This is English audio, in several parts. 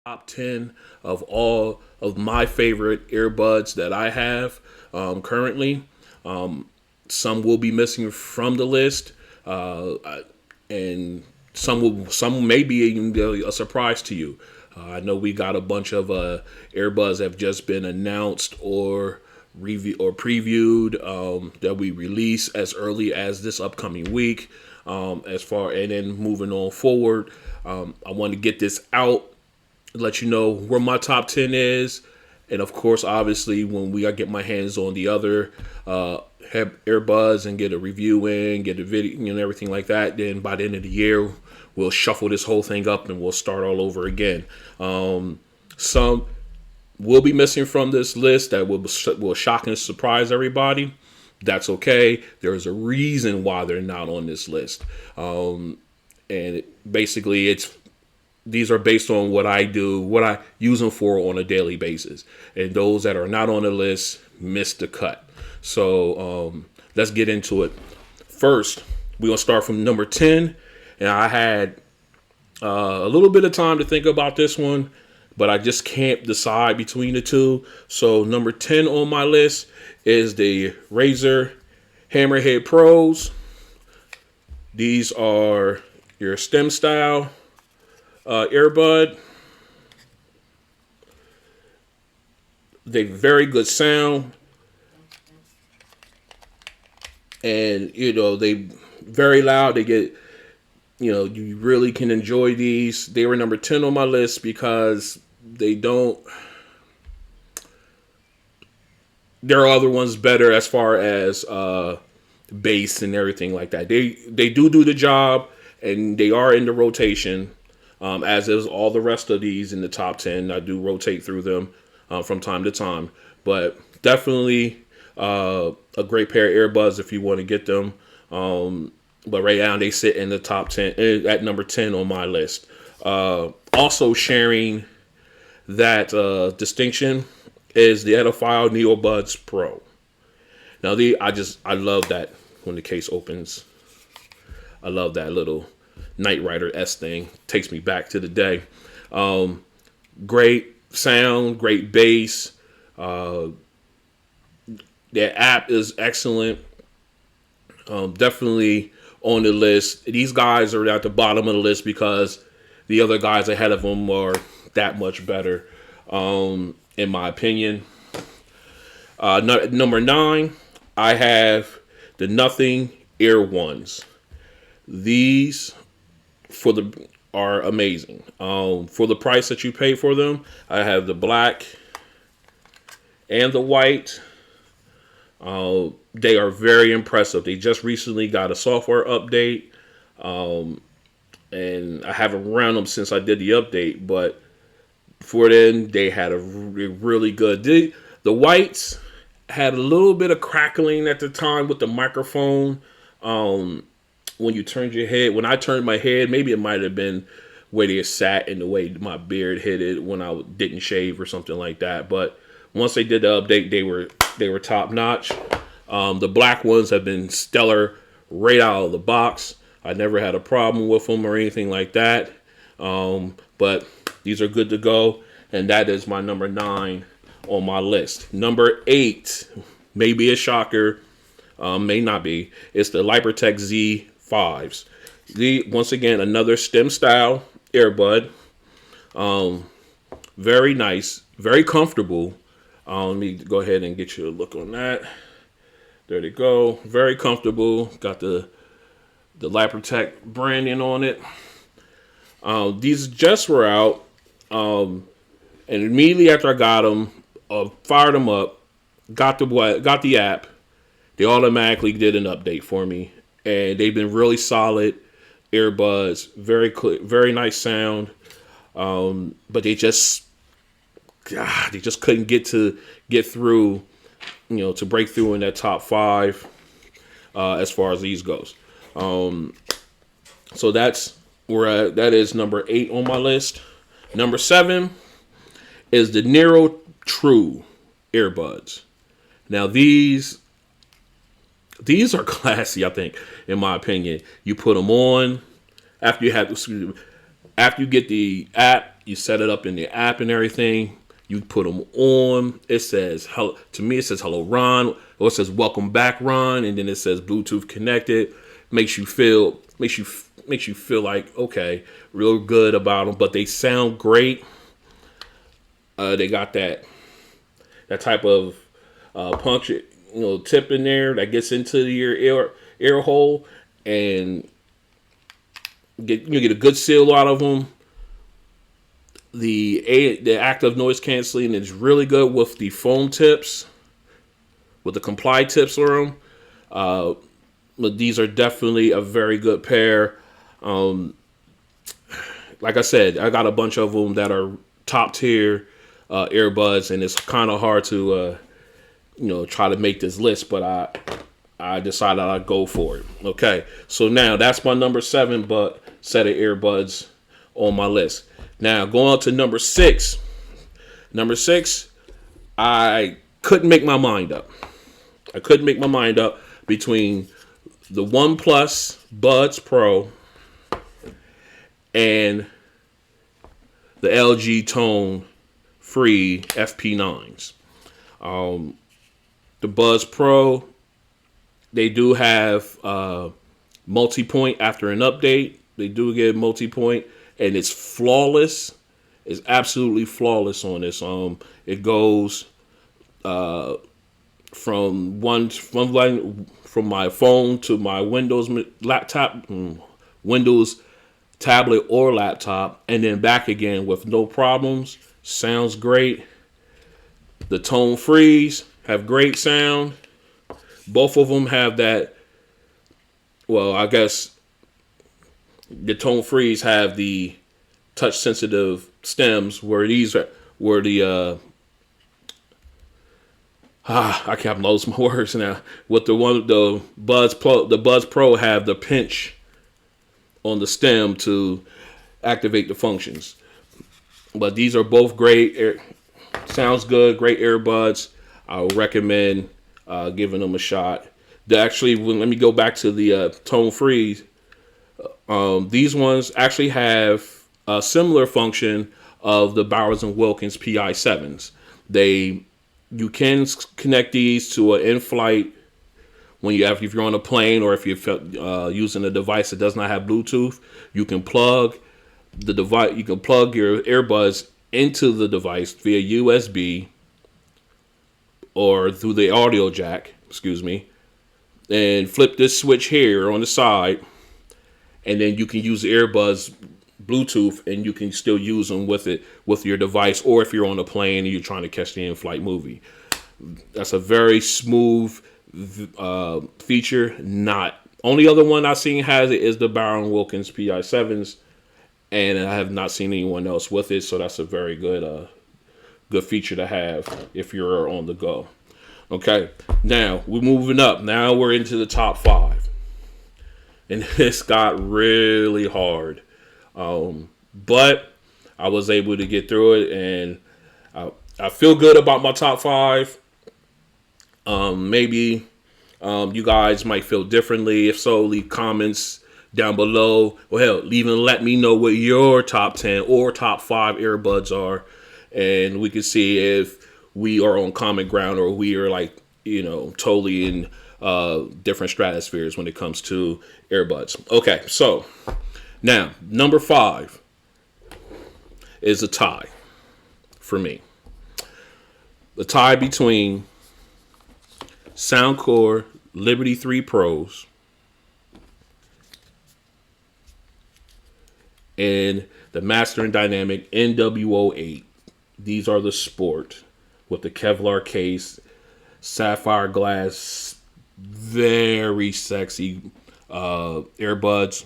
top 10 of all of my favorite earbuds that I have currently. Some will be missing from the list, and some may be even a surprise to you. I know we got a bunch of earbuds that have just been announced or review or previewed that we release as early as this upcoming week. And then moving on forward, I want to get this out, let you know where my top 10 is. And of course, obviously, when I get my hands on the other earbuds and get a review in, get a video, and everything like that, then by the end of the year, we'll shuffle this whole thing up and we'll start all over again. Some will be missing from this list that will shock and surprise everybody. That's okay. There's a reason why they're not on this list. Basically, these are based on what I do, what I use them for on a daily basis. And those that are not on the list missed the cut. So let's get into it. First, we're going to start from number 10. And I had a little bit of time to think about this one, but I just can't decide between the two. So number 10 on my list is the Razer Hammerhead Pros. These are your stem style earbud. They very good sound, and they very loud. They get, you really can enjoy these. They were number 10 on my list because there are other ones better as far as bass and everything like that. They do the job, and they are in the rotation, as is all the rest of these in the top 10. I do rotate through them from time to time, but definitely a great pair of earbuds if you want to get them. But right now they sit in the top 10 at number 10 on my list. Also sharing that distinction is the Edophile NeoBuds Pro. Now I love that when the case opens. I love that little Knight Rider S thing. Takes me back to the day. Great sound, great bass. Their app is excellent. Definitely on the list. These guys are at the bottom of the list because the other guys ahead of them are that much better, in my opinion. Number 9, I have the Nothing Ear Ones. These are amazing. For the price that you pay for them, I have the black and the white. They are very impressive. They just recently got a software update, and I haven't run them since I did the update. But for then, they had a really good. The whites had a little bit of crackling at the time with the microphone. When you turned your head, when I turned my head, maybe it might have been where they sat and the way my beard hit it when I didn't shave or something like that. But once they did the update, they were top notch. The black ones have been stellar right out of the box. I never had a problem with them or anything like that. But these are good to go. And that is my number 9 on my list. Number 8, may be a shocker, may not be. It's the Libertech Z5s. Once again, another stem style earbud. Very nice, very comfortable. Let me go ahead and get you a look on that. There they go. Very comfortable. Got the Libertech branding on it. These just were out. And immediately after I got them, fired them up, got the app, they automatically did an update for me. And they've been really solid earbuds. Very clear, very nice sound. But they just couldn't get through, to break through in that top 5 as far as these goes. So that's where that is number 8 on my list. Number 7 is the Nero True earbuds. Now these are classy, I think, in my opinion. You put them on after you have After you get the app, you set it up in the app and everything. You put them on. It says hello. To me, it says hello, Ron, or it says welcome back, Ron, and then it says Bluetooth connected. Makes you feel like okay, real good about them. But they sound great. They got that type of puncture, tip in there that gets into your ear hole, and get a good seal out of them. The active noise canceling is really good with the foam tips, with the comply tips on them. But these are definitely a very good pair. Like I said, I got a bunch of them that are top tier earbuds, and it's kind of hard to try to make this list, but I decided I'd go for it. Okay, so now that's my number 7 but set of earbuds on my list. Now going on to number 6. Number 6, I couldn't make my mind up. Between the OnePlus Buds Pro and the LG Tone Free FP9s. The Buds Pro, they do have multi-point after an update. They do get multi-point, and it's flawless. It's absolutely flawless on this. It goes from my phone to my Windows tablet or laptop, and then back again with no problems. Sounds great. The Tone Frees have great sound. Both of them have that. Well, I guess the Tone Frees have the touch sensitive stems, where these are where the I can't lose my words now. With the Buds Pro have the pinch on the stem to activate the functions. But these are both great. Sounds good. Great earbuds. I would recommend giving them a shot. Let me go back to the Tone Frees. These ones actually have a similar function of the Bowers & Wilkins PI7s. You can connect these to an in-flight if you're on a plane, or if you're using a device that does not have Bluetooth. You can plug the device. You can plug your earbuds into the device via USB or through the audio jack. And flip this switch here on the side, and then you can use the earbuds Bluetooth, and you can still use them with your device, or if you're on a plane and you're trying to catch the in-flight movie. That's a very smooth feature. Only other one I've seen has it is the Bowers & Wilkins PI7s, and I have not seen anyone else with it. So that's a very good feature to have if you're on the go. Okay, now we're moving up. Now we're into the top 5, and this got really hard. But I was able to get through it, and I feel good about my top 5. Maybe you guys might feel differently. If so, leave comments down below. Well, hell, even let me know what your top 10 or top 5 earbuds are, and we can see if we are on common ground, or we are totally in different stratospheres when it comes to earbuds. Okay, so now number 5 is a tie for me. The tie between Soundcore Liberty 3 Pros and the Master and Dynamic NW08. These are the Sport with the Kevlar case, sapphire glass, very sexy earbuds.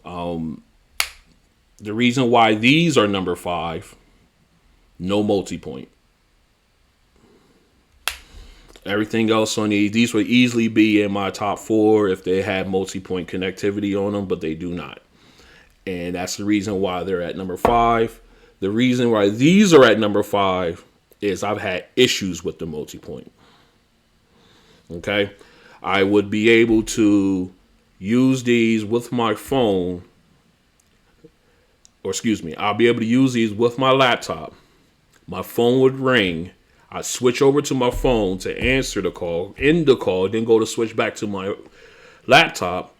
The reason why these are number 5, no multi-point. Everything else on these would easily be in my top 4 if they had multi-point connectivity on them, but they do not. And that's the reason why they're at number 5. The reason why these are at number 5 is I've had issues with the multi-point. Okay? I would be able to use these with my phone or excuse me, I'll be able to use these with my laptop. My phone would ring. I switch over to my phone to answer the call, end the call, then go to switch back to my laptop,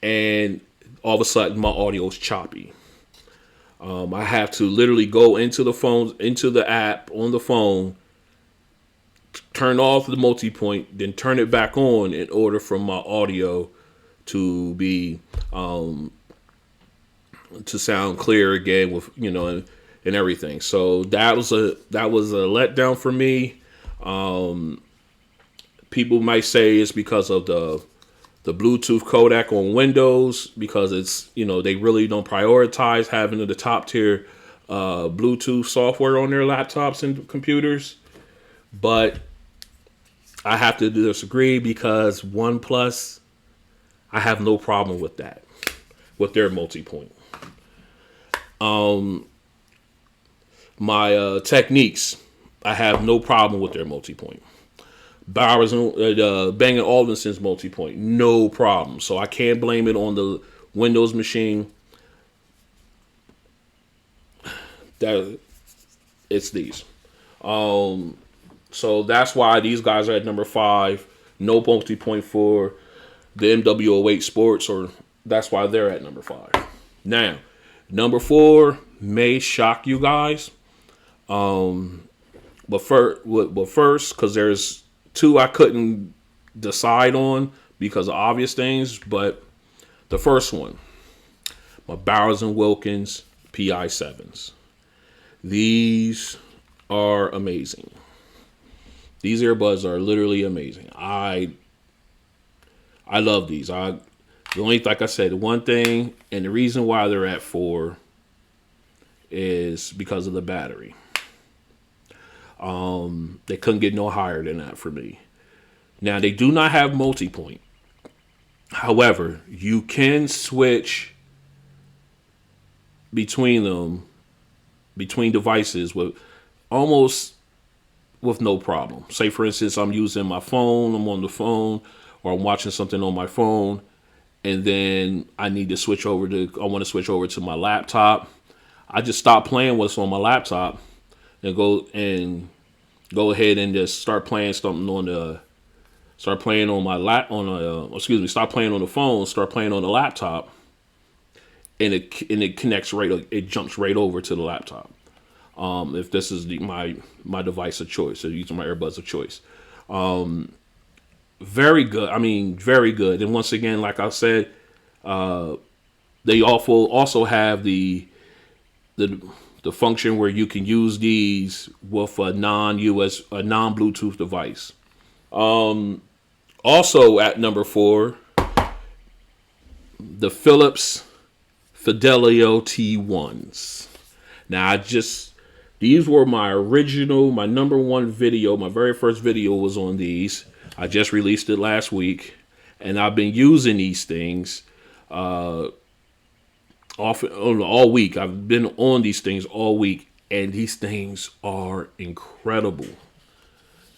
and all of a sudden my audio is choppy. I have to literally go into the app on the phone, turn off the multi-point, then turn it back on in order for my audio to be to sound clear again with and everything. So that was a letdown for me. People might say it's because of the Bluetooth codec on Windows, because it's they really don't prioritize having the top tier Bluetooth software on their laptops and computers. But I have to disagree, because OnePlus, I have no problem with that, with their multi-point. My Techniques, I have no problem with their multi-point. Bowers and Bang & Olufsen's multi-point, no problem. So I can't blame it on the Windows machine. That it's these. So that's why these guys are at number 5. No multi-point for the MW08 Sports, or that's why they're at number 5. Now, number 4 may shock you guys. But first, because there's 2 I couldn't decide on because of obvious things. But the first one, my Bowers & Wilkins PI7s. These are amazing. These earbuds are literally amazing. I love these. The only, like I said, one thing, and the reason why they're at 4 is because of the battery. They couldn't get no higher than that for me. Now, they do not have multi-point. However, you can switch between devices with no problem. Say, for instance, I'm using my phone, I'm on the phone, or I'm watching something on my phone, and then I want to switch over to my laptop. I just stop playing what's on my laptop and go ahead and just start playing something stop playing on the phone, start playing on the laptop, and it connects it jumps right over to the laptop. If this is my device of choice, so using my earbuds of choice. Very good. I mean, very good. And once again, like I said, they also have the function where you can use these with a non-Bluetooth device. Also at number 4, the Philips Fidelio T1s. Now, these were my number 1 video. My very first video was on these. I just released it last week, and I've been using these things all week. I've been on these things all week, and these things are incredible.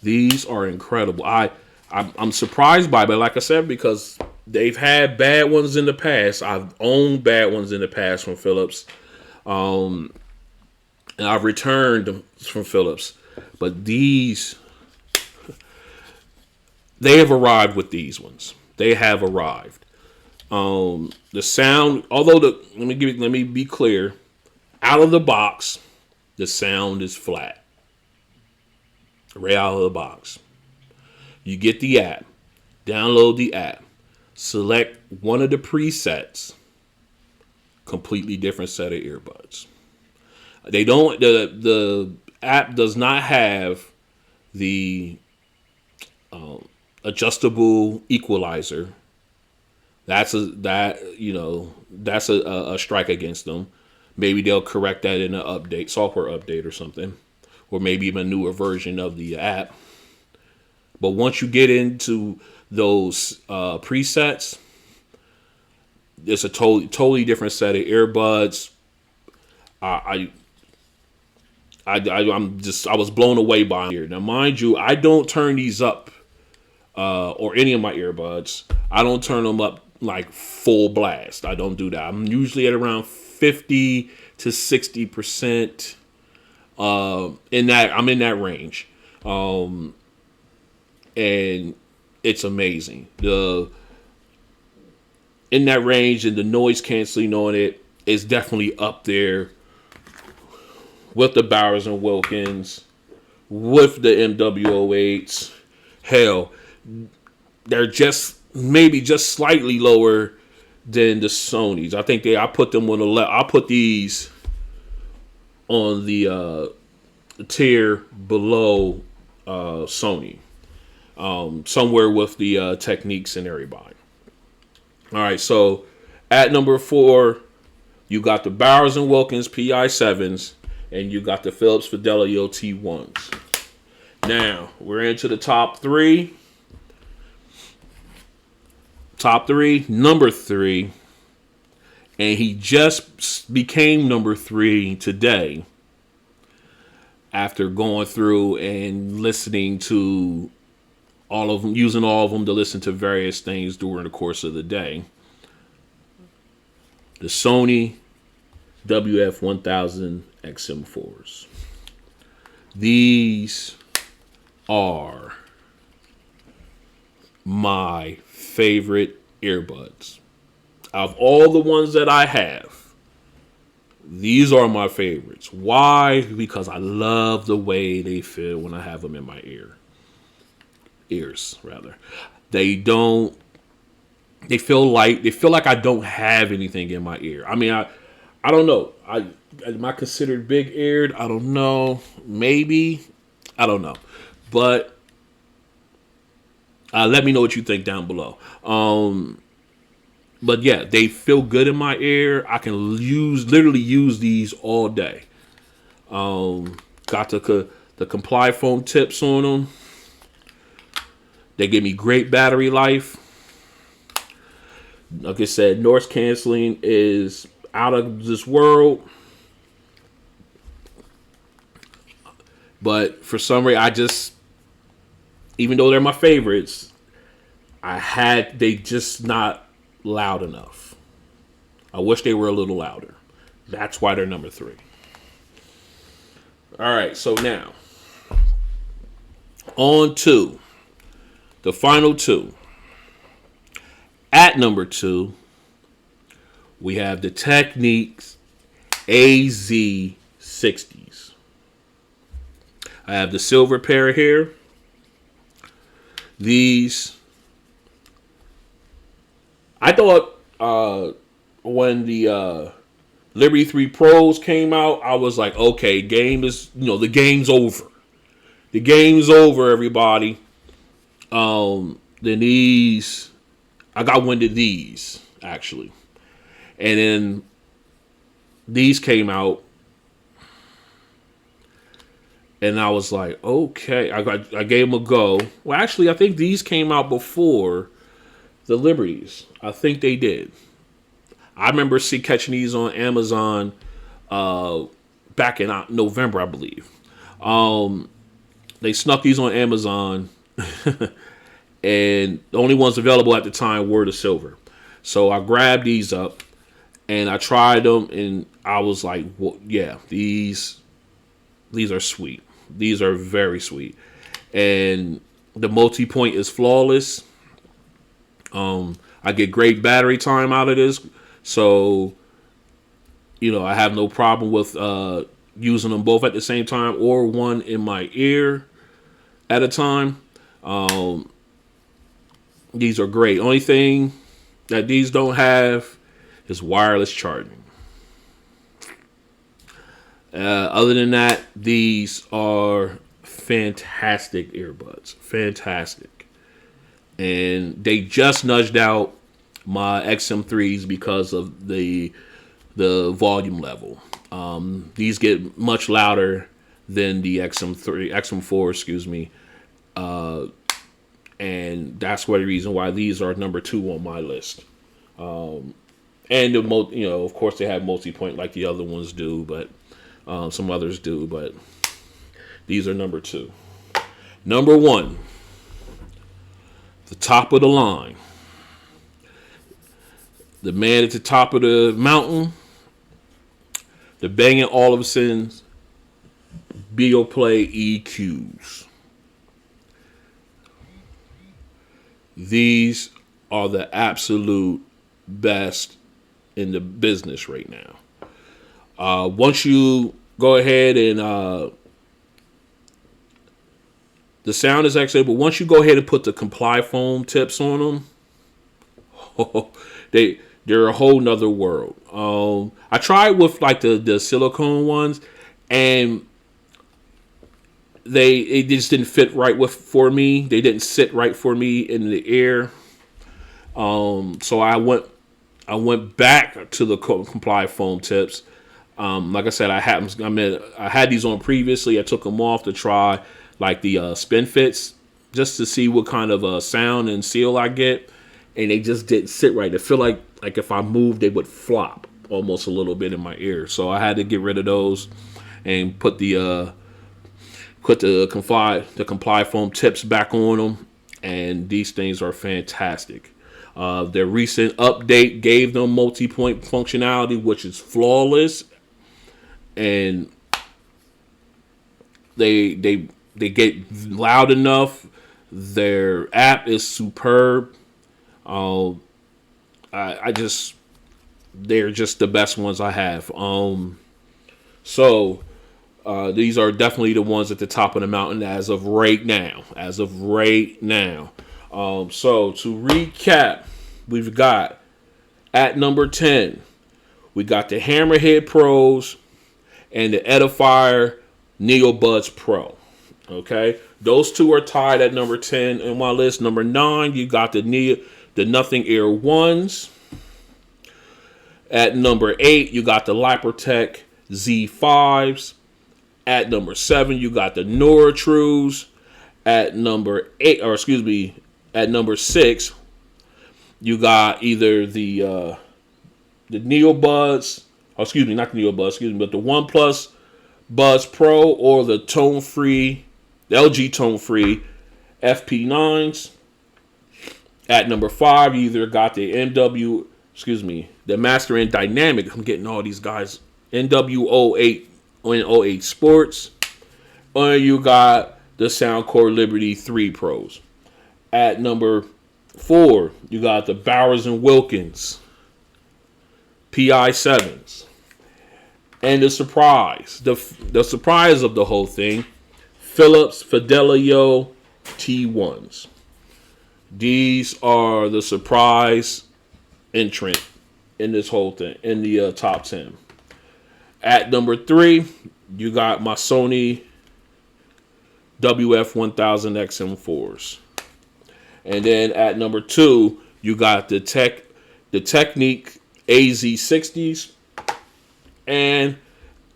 These are incredible. I'm surprised by it, but like I said, because they've had bad ones in the past. I've owned bad ones in the past from Philips. And I've returned them from Philips. But these, they have arrived with these ones. They have arrived. The sound, although let me be clear, out of the box, the sound is flat. Right out of the box. You get the app, download the app, select one of the presets, completely different set of earbuds. The app does not have the adjustable equalizer. That's a strike against them. Maybe they'll correct that in an software update or something, or maybe even a newer version of the app. But once you get into those presets, it's a totally different set of earbuds. I was blown away by them here. Now, mind you, I don't turn these up, or any of my earbuds. I don't turn them up like full blast. I don't do that. I'm usually at around 50 to 60%. I'm in that range, and it's amazing. In that range, and the noise canceling on it is definitely up there with the Bowers and Wilkins, with the MW08s. Hell, they're maybe just slightly lower than the Sonys. I think I put them on the left. I put these on the tier below Sony, somewhere with the Techniques and everybody. All right, so at number 4, you got the Bowers and Wilkins PI7s, and you got the Philips Fidelio T1s. Now we're into the top 3. Number 3, and he just became number 3 today after going through and listening to all of them, using all of them to listen to various things during the course of the day. The Sony WF-1000 XM4s. These are my favorite earbuds. Of all the ones that I have, these are my favorites. Why? Because I love the way they feel when I have them in my ears. They feel light. They feel like I don't have anything in my ear. I mean, I don't know. Am I considered big-eared? I don't know. Maybe. I don't know. But let me know what you think down below. But yeah, they feel good in my ear. I can literally use these all day. Got the Comply foam tips on them. They give me great battery life. Like I said, noise canceling is out of this world. But for some reason, even though they're my favorites, they just not loud enough. I wish they were a little louder. That's why they're number 3. All right, so now on to the final 2. At number 2, we have the Techniques AZ60s. I have the silver pair here. These, I thought when the Liberty 3 Pros came out, I was like, okay, the game's over. The game's over, everybody. Then these, I got wind of these, actually. And then these came out. And I was like, okay. I gave them a go. Well, actually, I think these came out before the Liberties. I think they did. I remember catching these on Amazon back in November, I believe. They snuck these on Amazon. And the only ones available at the time were the silver. So I grabbed these up and I tried them, and I was like, well, yeah, these are sweet. These are very sweet. And the multi-point is flawless. I get great battery time out of this. So, I have no problem with using them both at the same time or one in my ear at a time. These are great. Only thing that these don't have is wireless charging. Other than that, these are fantastic earbuds. Fantastic. And they just nudged out my XM3s because of the volume level. These get much louder than the XM4, excuse me. And that's the reason why these are number 2 on my list. And of course they have multi-point like the other ones do, but some others do, but these are number 2. Number 1, the top of the line. The man at the top of the mountain, The Bang & Olufsen's Beoplay EQs. These are the absolute best in the business right now. Once you go ahead and the sound is excellent, but once you go ahead and put the comply foam tips on them, they're a whole nother world. I tried with like the silicone ones, and it just didn't fit right for me. They didn't sit right for me in the ear. So I went back to the comply foam tips. Like I said, I had these on previously. I took them off to try like the spin fits just to see what kind of sound and seal I get, and they just didn't sit right. I feel like if I moved, they would flop almost a little bit in my ear. So I had to get rid of those and put the comply foam tips back on them, and these things are fantastic. Their recent update gave them multi-point functionality, which is flawless, and they get loud enough. Their app is superb. They're just the best ones I have. So these are definitely the ones at the top of the mountain as of right now. So to recap, we've got at number 10, we got the Hammerhead Pros and the Edifier Earbuds Pro. Okay, those two are tied at number 10 in my list. Number 9, you got the Nothing Ear Ones. At number 8, you got the Lipertech Z5s. At number 7, you got the Neurotrus. At number 6, you got either the Neobuds, not the Neobuds, but the OnePlus Buds Pro or the LG tone-free FP9s. At number 5, you either got the the Master and Dynamic. I'm getting all these guys. NW08 and 08 Sports. Or you got the Soundcore Liberty 3 Pros. At number 4, you got the Bowers and Wilkins PI7s. And the surprise of the whole thing, Philips Fidelio T1s. These are the surprise entrant in this whole thing, in the top 10. At number 3, you got my Sony WF-1000XM4s. And then at number 2, you got the Technique AZ60s. And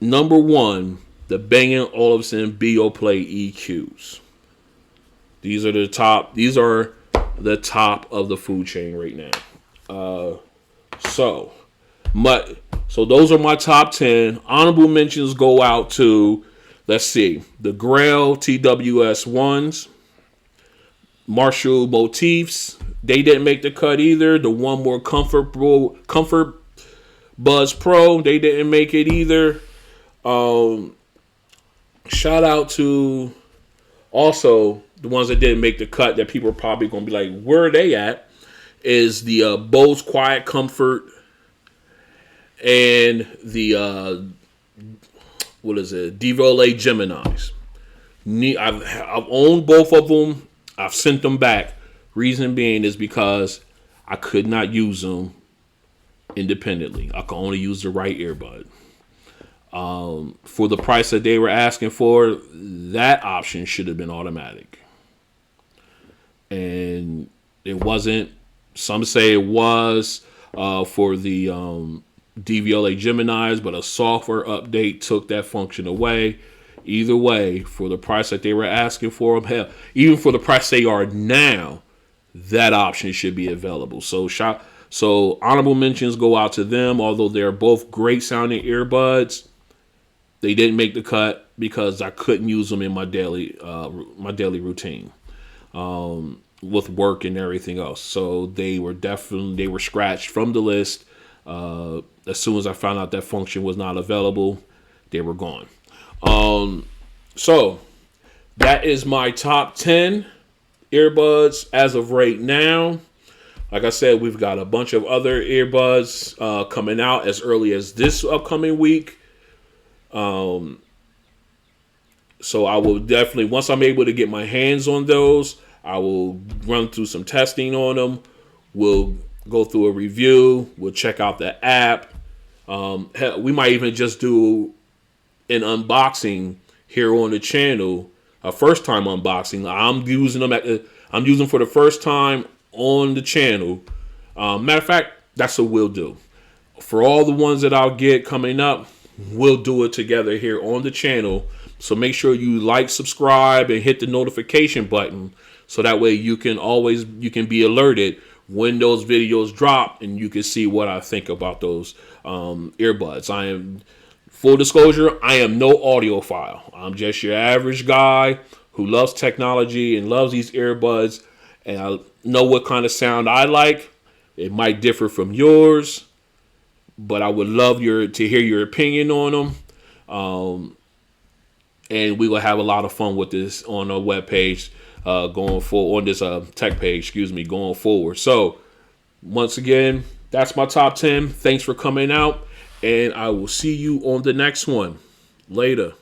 number 1, the Bang & Olufsen Beoplay EQs. These are the top of the food chain right now. So those are my top 10. Honorable mentions go out to, let's see, the Grail TWS ones, Marshall Motifs. They didn't make the cut either. The One More Comfort Buds Pro, they didn't make it either. Shout out to also the ones that didn't make the cut that people are probably going to be like, where are they at? Is the Bose Quiet Comfort and the DeVolay Geminis. I've owned both of them. I've sent them back. Reason being is because I could not use them independently. I could only use the right earbud. For the price that they were asking for, that option should have been automatic. And it wasn't. Some say it was for the DVLA Geminis, but a software update took that function away. Either way, for the price that they were asking for them, hell, even for the price they are now, that option should be available. So honorable mentions go out to them. Although they're both great sounding earbuds, they didn't make the cut because I couldn't use them in my daily routine with work and everything else. So they were scratched from the list. As soon as I found out that function was not available, they were gone. So that is my top 10 earbuds as of right now. Like I said, we've got a bunch of other earbuds coming out as early as this upcoming week. So I will definitely, once I'm able to get my hands on those, I will run through some testing on them. We'll go through a review. We'll check out the app. Hell, we might even just do an unboxing here on the channel, a first time unboxing. I'm using them for the first time on the channel. Matter of fact, that's what we'll do. For all the ones that I'll get coming up, we'll do it together here on the channel. So make sure you like, subscribe, and hit the notification button, so that way you can be alerted when those videos drop, and you can see what I think about those earbuds. Full disclosure, I am no audiophile. I'm just your average guy who loves technology and loves these earbuds, and I know what kind of sound I like. It might differ from yours, but I would love to hear your opinion on them. And we will have a lot of fun with this on our webpage going forward, on this tech page, going forward. So once again, that's my top 10. Thanks for coming out, and I will see you on the next one. Later.